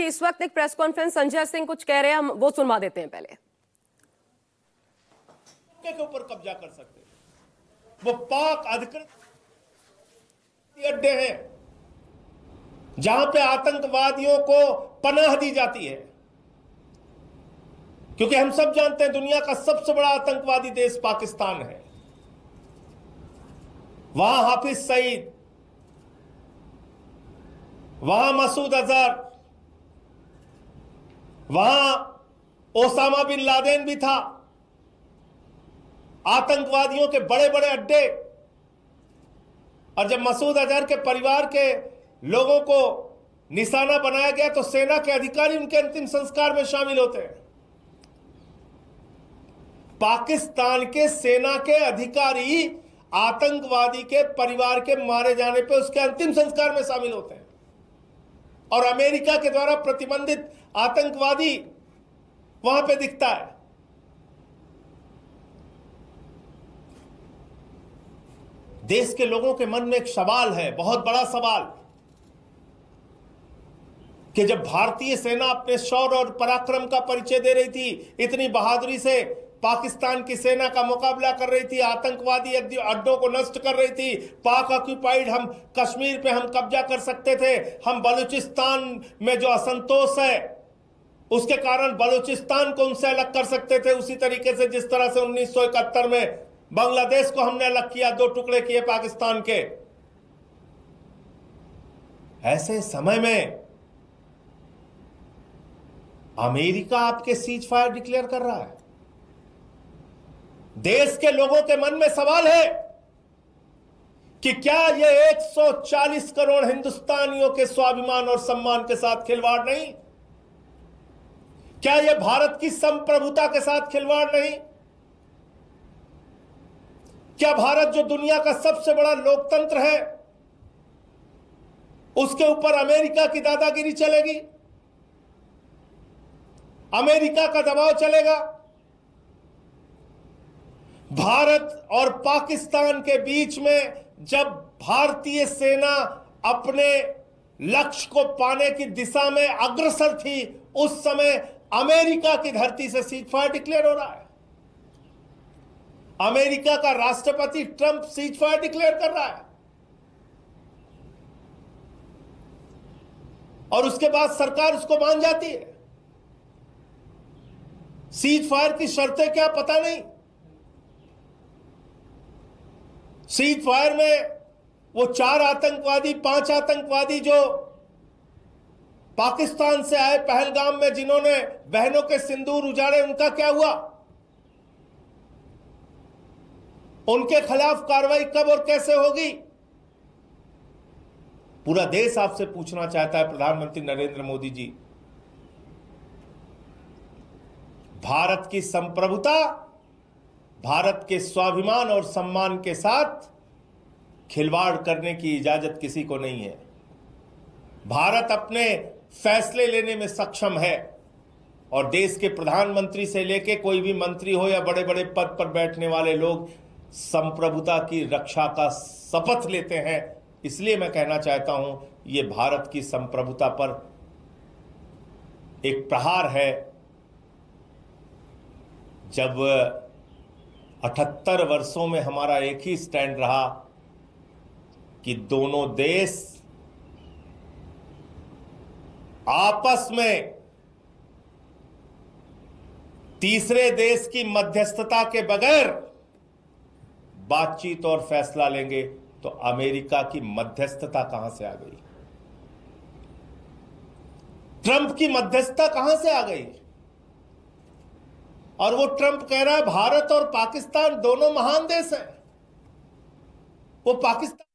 इस वक्त एक प्रेस कॉन्फ्रेंस संजय सिंह कुछ कह रहे हैं, हम वो सुनवा देते हैं पहले। के ऊपर कब्जा कर सकते हैं। वो पाक अधिकृत अड्डे हैं जहां पे आतंकवादियों को पनाह दी जाती है, क्योंकि हम सब जानते हैं दुनिया का सबसे बड़ा आतंकवादी देश पाकिस्तान है। वहां हाफिज सईद, वहां मसूद अजहर, वहां ओसामा बिन लादेन भी था। आतंकवादियों के बड़े बड़े अड्डे। और जब मसूद अजहर के परिवार के लोगों को निशाना बनाया गया तो सेना के अधिकारी उनके अंतिम संस्कार में शामिल होते हैं। पाकिस्तान के सेना के अधिकारी आतंकवादी के परिवार के मारे जाने पर उसके अंतिम संस्कार में शामिल होते हैं। और अमेरिका के द्वारा प्रतिबंधित आतंकवादी वहां पे दिखता है। देश के लोगों के मन में एक सवाल है, बहुत बड़ा सवाल, कि जब भारतीय सेना अपने शौर्य और पराक्रम का परिचय दे रही थी, इतनी बहादुरी से पाकिस्तान की सेना का मुकाबला कर रही थी, आतंकवादी अड्डों को नष्ट कर रही थी, पाक ऑक्यूपाइड हम कश्मीर पे हम कब्जा कर सकते थे, हम बलूचिस्तान में जो असंतोष है उसके कारण बलूचिस्तान को उनसे अलग कर सकते थे, उसी तरीके से जिस तरह से 1971 में बांग्लादेश को हमने अलग किया, 2 टुकड़े किए पाकिस्तान के। ऐसे समय में अमेरिका आपके सीज फायर डिक्लेयर कर रहा है। देश के लोगों के मन में सवाल है कि क्या यह 140 करोड़ हिंदुस्तानियों के स्वाभिमान और सम्मान के साथ खिलवाड़ नहीं? क्या यह भारत की संप्रभुता के साथ खिलवाड़ नहीं? क्या भारत जो दुनिया का सबसे बड़ा लोकतंत्र है उसके ऊपर अमेरिका की दादागिरी चलेगी? अमेरिका का दबाव चलेगा? भारत और पाकिस्तान के बीच में जब भारतीय सेना अपने लक्ष्य को पाने की दिशा में अग्रसर थी, उस समय अमेरिका की धरती से सीज फायर डिक्लेयर हो रहा है। अमेरिका का राष्ट्रपति ट्रंप सीज फायर डिक्लेयर कर रहा है और उसके बाद सरकार उसको मान जाती है। सीज फायर की शर्तें क्या पता नहीं। सीज फायर में वो 4 आतंकवादी 5 आतंकवादी जो पाकिस्तान से आए पहलगाम में, जिन्होंने बहनों के सिंदूर उजाड़े, उनका क्या हुआ? उनके खिलाफ कार्रवाई कब और कैसे होगी? पूरा देश आपसे पूछना चाहता है प्रधानमंत्री नरेंद्र मोदी जी। भारत की संप्रभुता, भारत के स्वाभिमान और सम्मान के साथ खिलवाड़ करने की इजाजत किसी को नहीं है। भारत अपने फैसले लेने में सक्षम है और देश के प्रधानमंत्री से लेके कोई भी मंत्री हो या बड़े बड़े पद पर बैठने वाले लोग संप्रभुता की रक्षा का शपथ लेते हैं। इसलिए मैं कहना चाहता हूं, यह भारत की संप्रभुता पर एक प्रहार है। जब 78 वर्षों में हमारा एक ही स्टैंड रहा कि दोनों देश आपस में तीसरे देश की मध्यस्थता के बगैर बातचीत और फैसला लेंगे, तो अमेरिका की मध्यस्थता कहां से आ गई? ट्रंप की मध्यस्थता कहां से आ गई? और वो ट्रंप कह रहा है भारत और पाकिस्तान दोनों महान देश हैं। वो पाकिस्तान